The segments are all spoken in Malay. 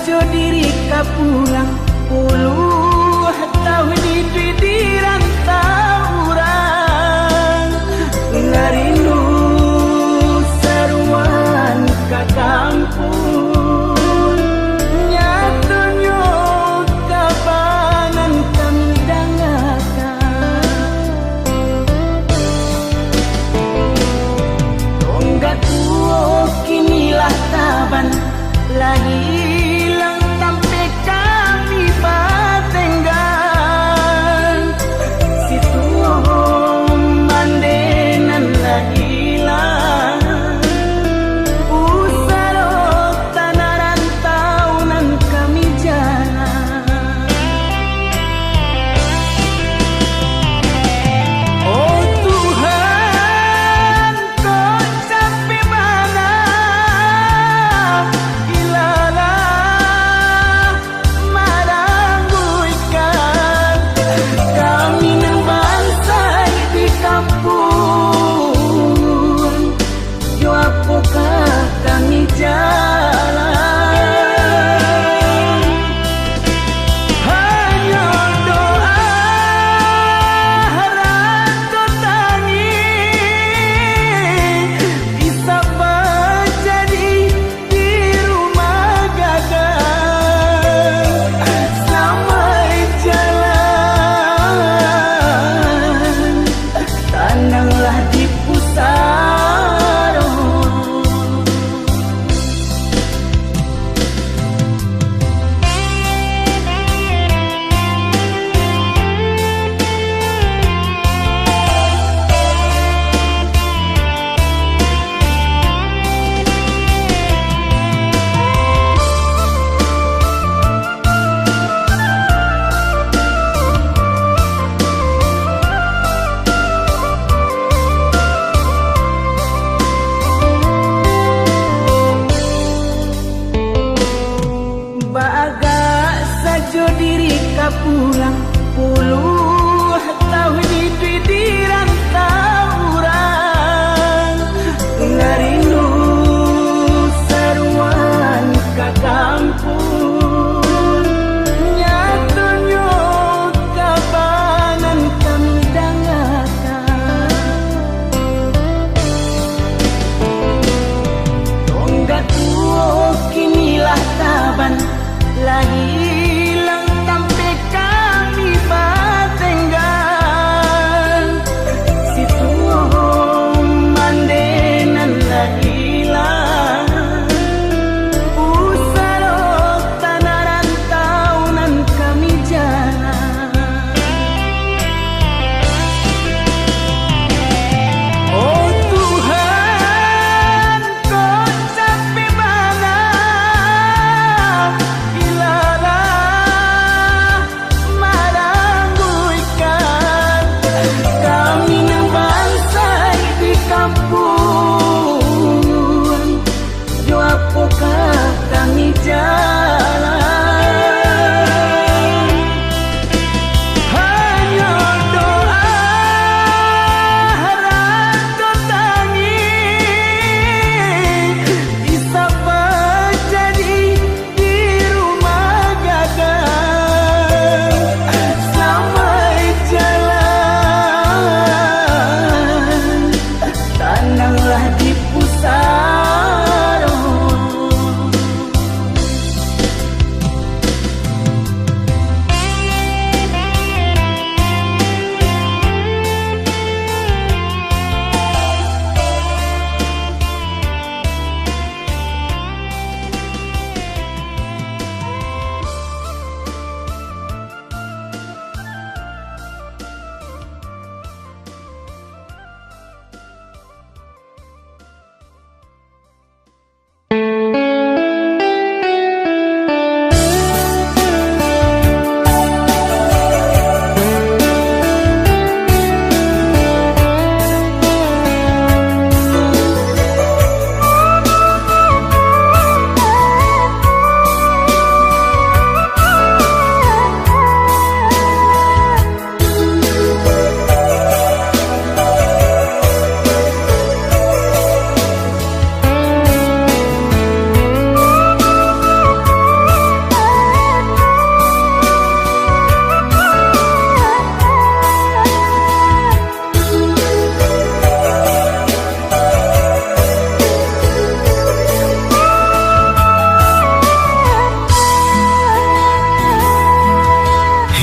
Jo diri ka pulang puluh tahun di rantau urang ngarindu saruan ka kampung nyatunyo kabangan kami dangakan tonggak tuo kinilah taban lagi hilang sampai kami batenggan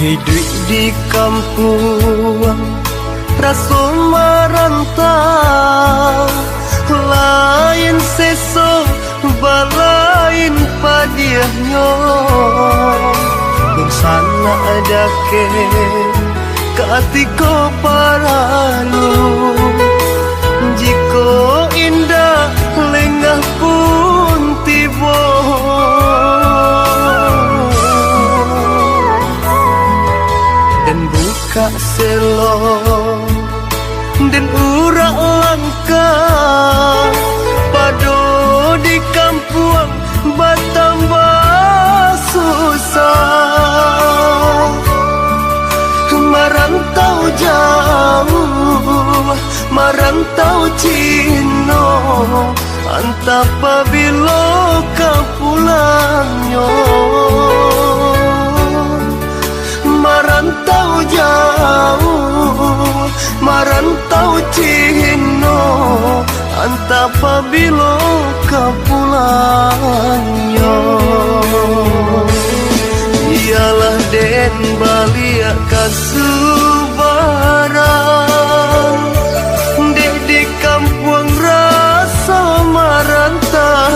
Hidup di kampung rasa merantau, lain sesok balain padiahnya. Bersana ada ke katiko paralu, jiko indah lengah pun tiba. Dan buka selo dan urak langka pado di kampung bertambah susah. Merantau jauh, merantau Cino, antap pabilo kau pulangnya. Merantau jauh, merantau Cino, antap pabilo kau pulangnya. Ialah den balik kasubaran, dek di kampung rasa merantau.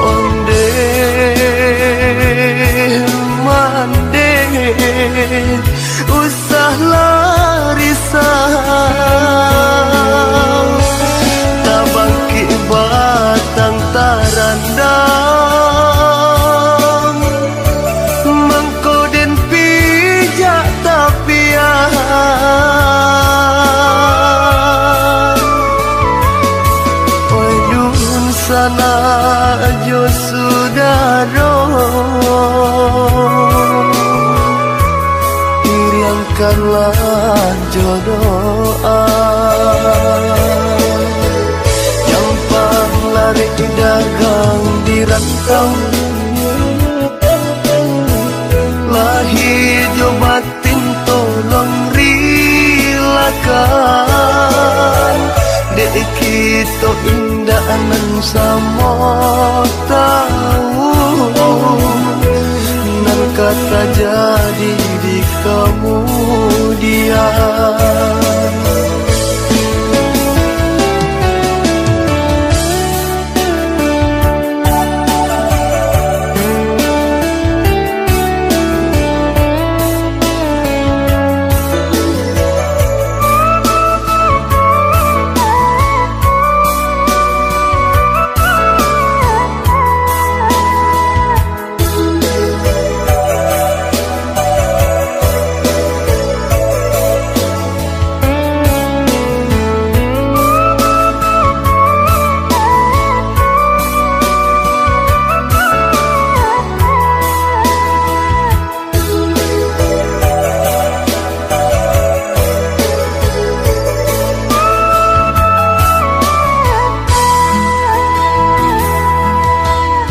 Onde mande usah larisau, tabangki batang tarandang, mengkoden pijak tapian. Waduh sana jo sudaro, iriangkanlah jodoh lari dagang di rantau, lahir jo batin tolong rilakan, dek kita indah nan sama tahu, nan kata jadi di kemudian.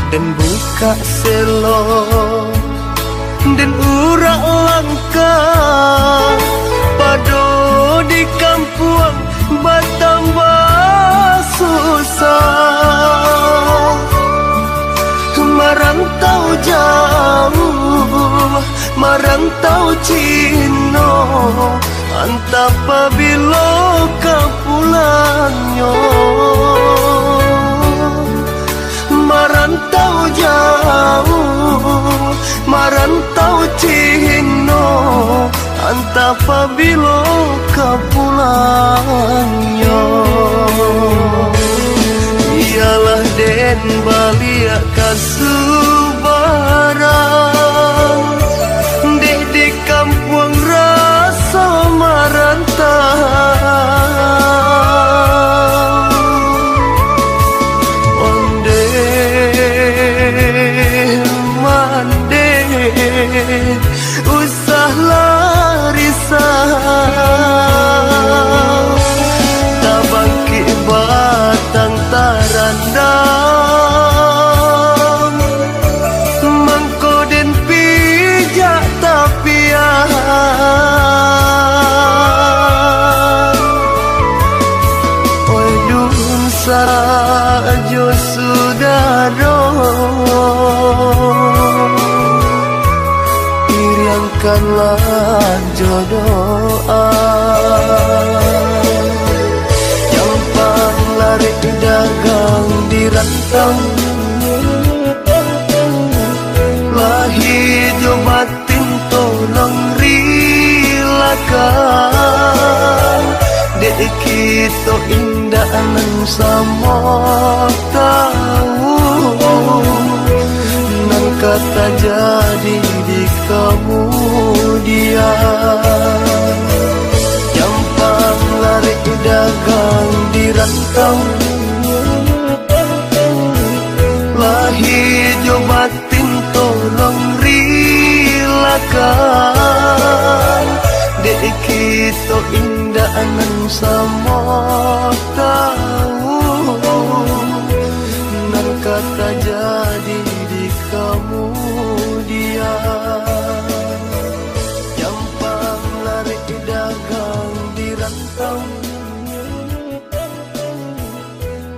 Dan buka selo dan urak langka pado di kampung bertambah susah. Merantau jauh, merantau Cino, antap pabilo kau pulangnya. Merantau jauh, merantau Cino, antap pabilo kau pulangnya. Ialah den balik kasubaran, dek di kampung rasa merantau. Onde mande usah larisau, tabangki batang tarandang, mengkoden pijak tapian. Waduh sajo sudaro, bukanlah jodoh. Campang lari dagang di rantau, lahir jo batin tolong rilakan. Dek kita indah nan sama tahu, nan kata jadi di kemudian. Campang lari dagang di rantau, lahir jo batin tolong rilakan. Dek kita indah nan sama tahu, nan kata jadi di kemudian. Campang lari dagang di rantau,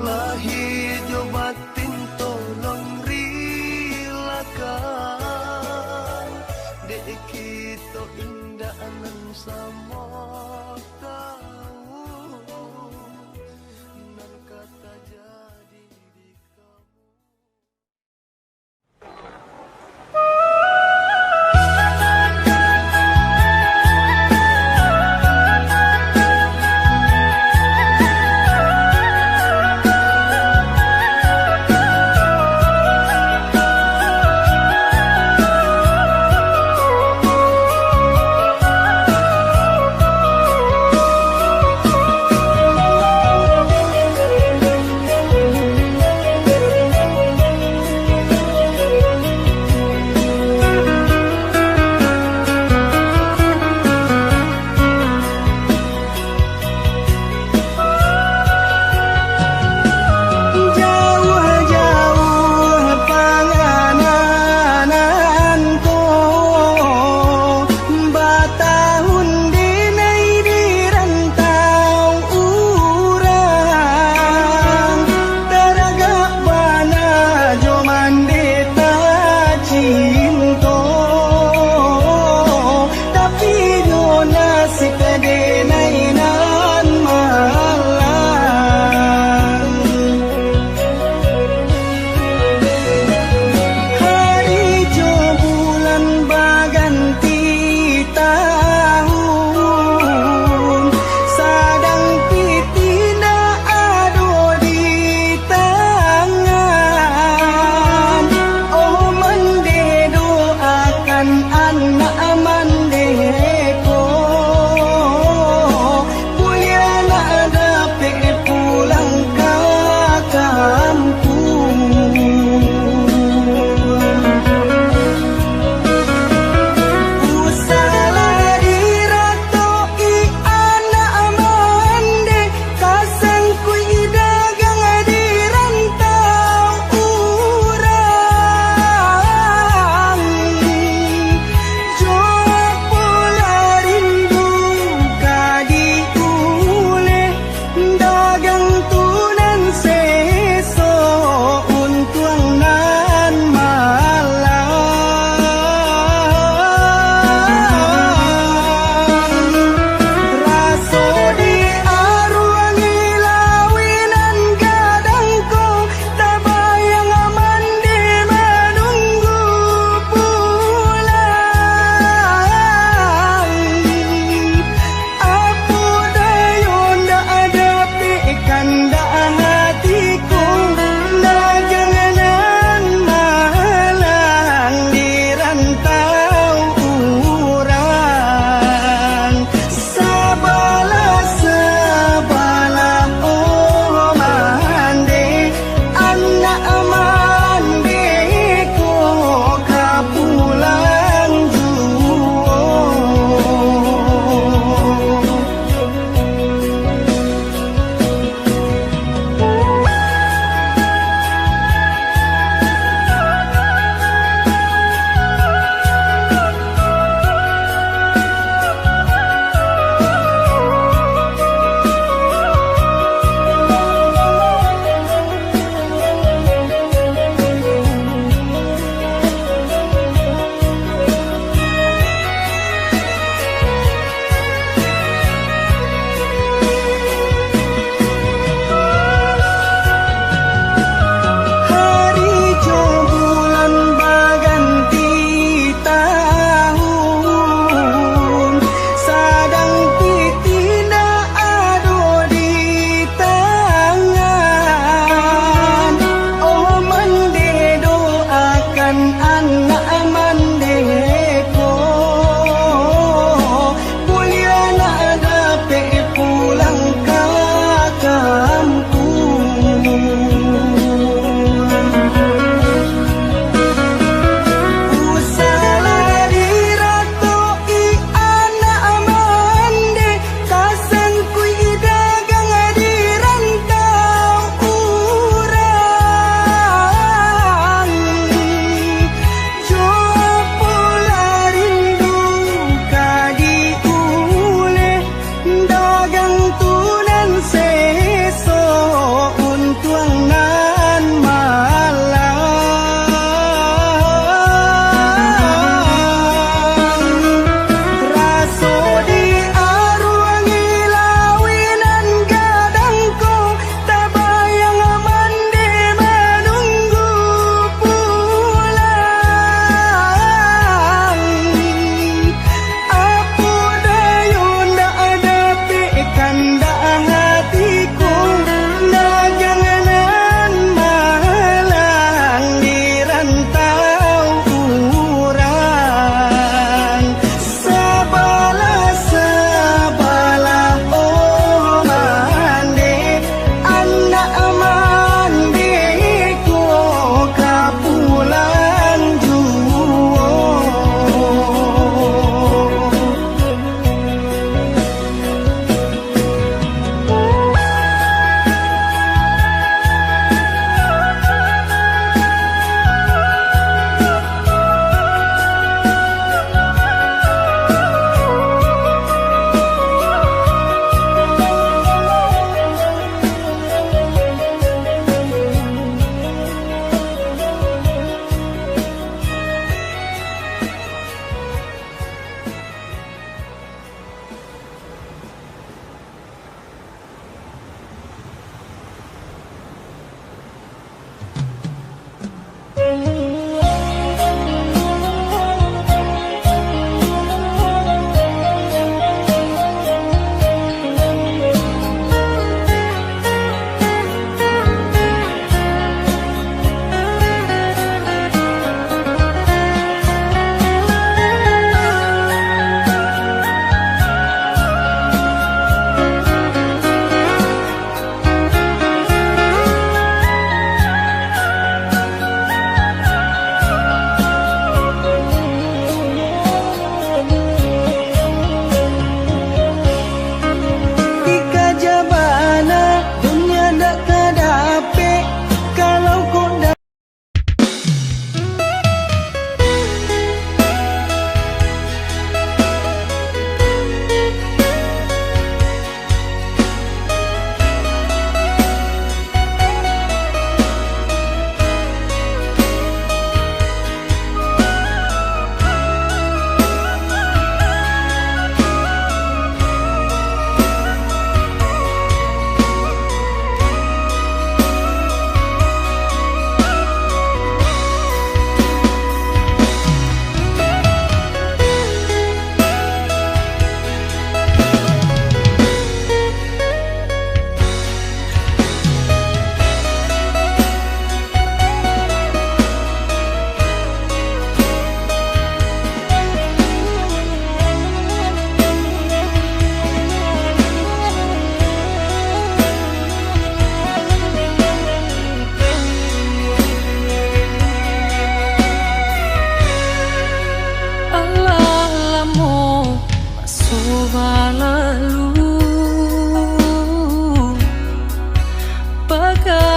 lahir jo batin tolong rilakan. Dek kita indah nan sama tahu, nan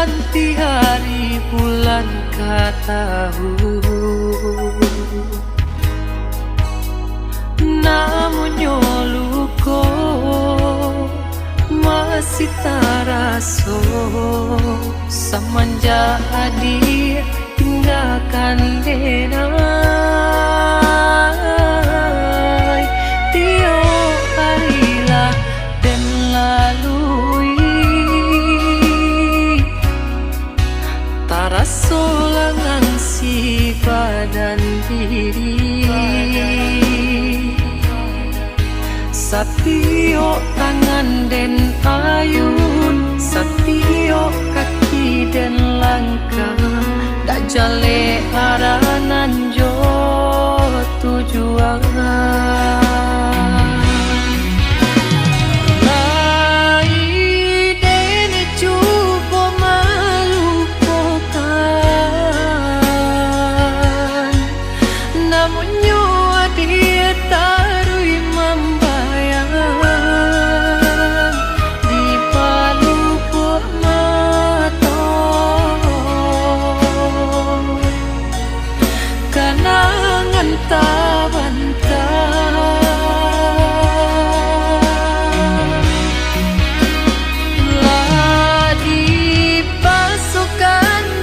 ganti hari bulan ke tahun, namun nyoluko masih taraso semenjak hadir tinggalkan denai. Tio harilah dan lalui taraso langan si badan diri. Satio tangan den ayun, satio kaki den langkah, dak jale aranan jo tujuan. Lai dene cuba melupakan, namun nyawa dia tarui membayang di palu mata kenangan tak bantah. Lah dipasukan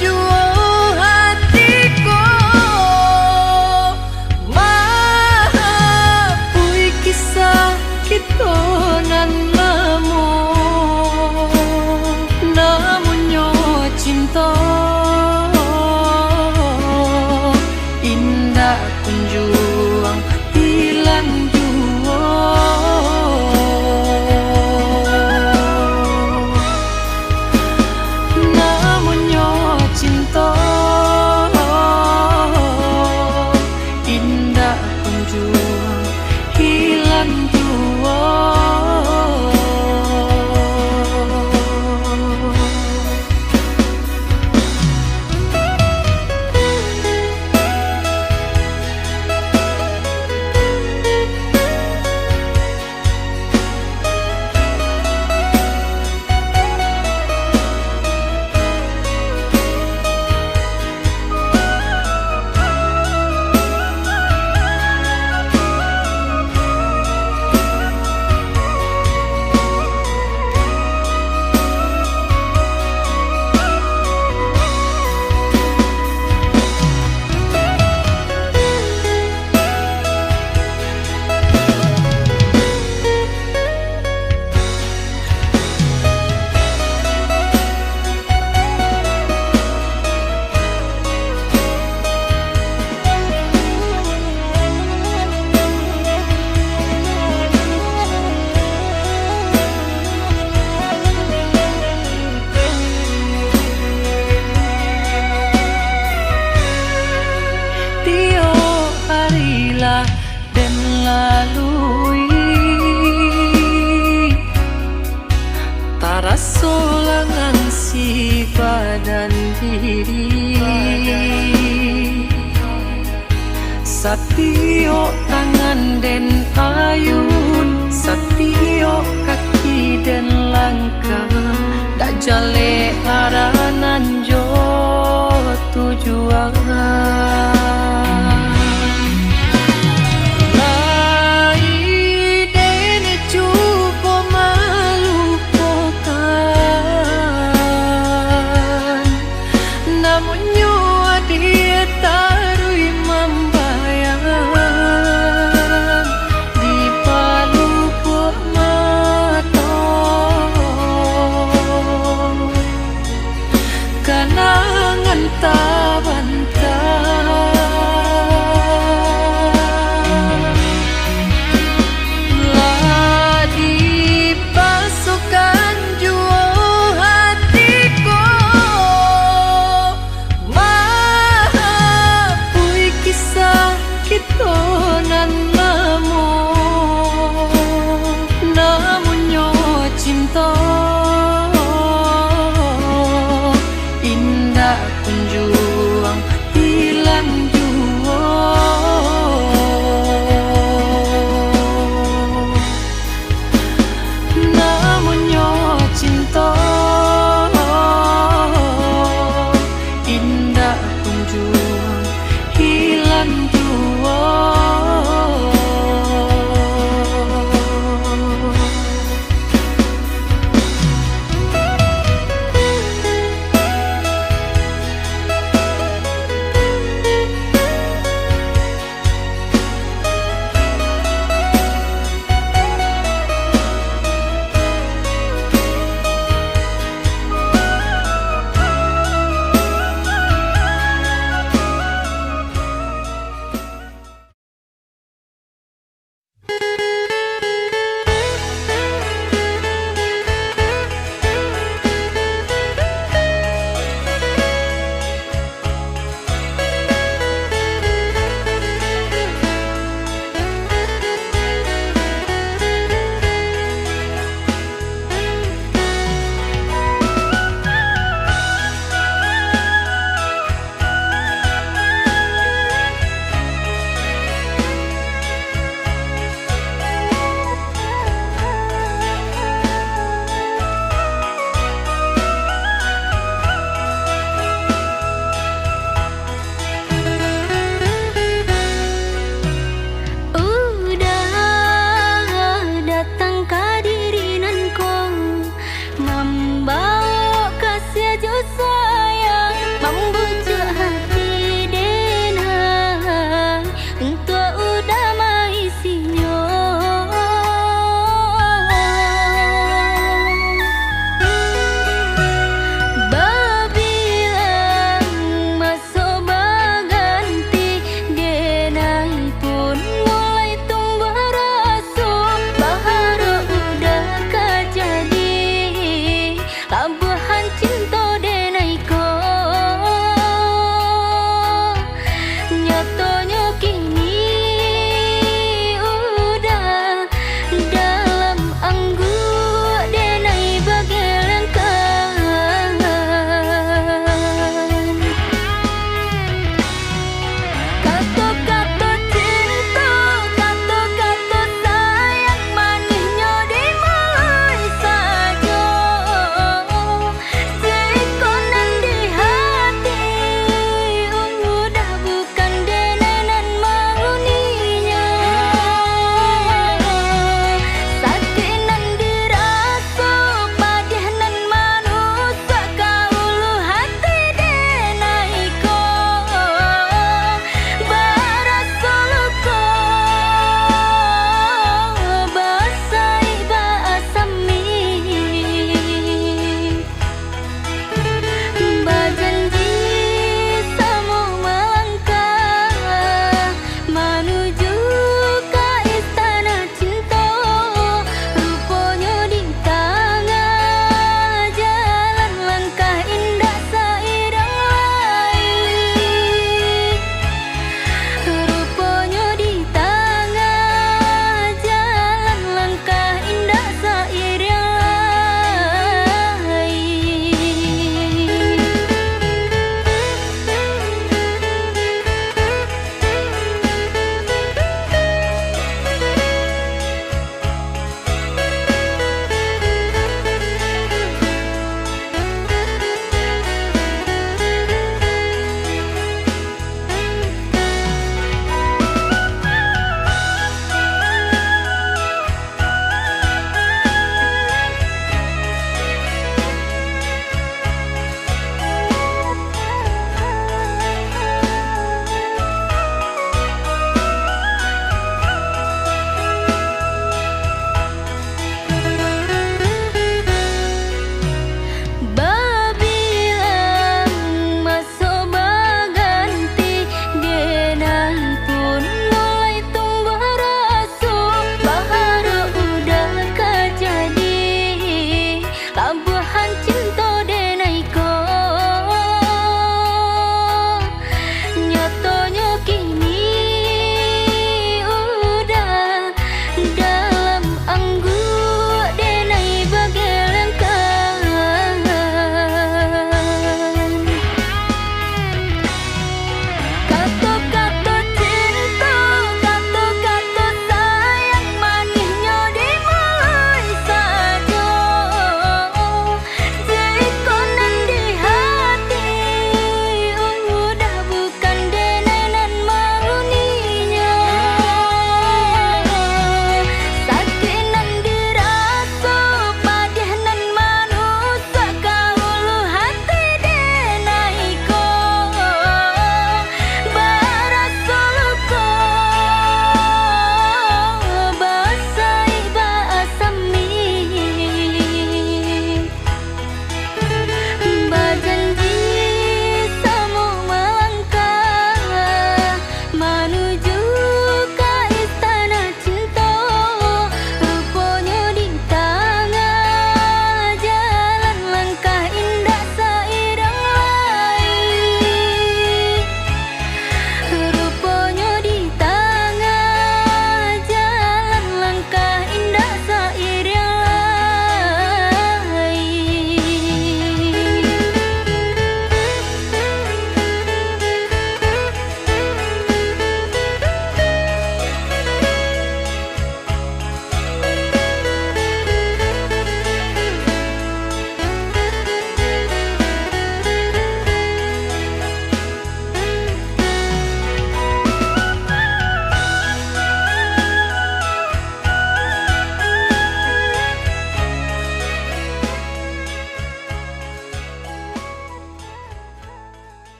jua hatiku, maafui kisah kita nan lama, namun nyo cinta indah kunjuang hilang jua. Namun nyo cinta indah kunjuang hilang jua. Tio harilah dan lalui taraso langan si badan diri. Satio tangan den ayun, satio kaki den langkah, dak jale aranan jo tujuan. Lai dene cuba melupakan, namun nyawa dia tarui membayang di palu mata kenangan tak bantah.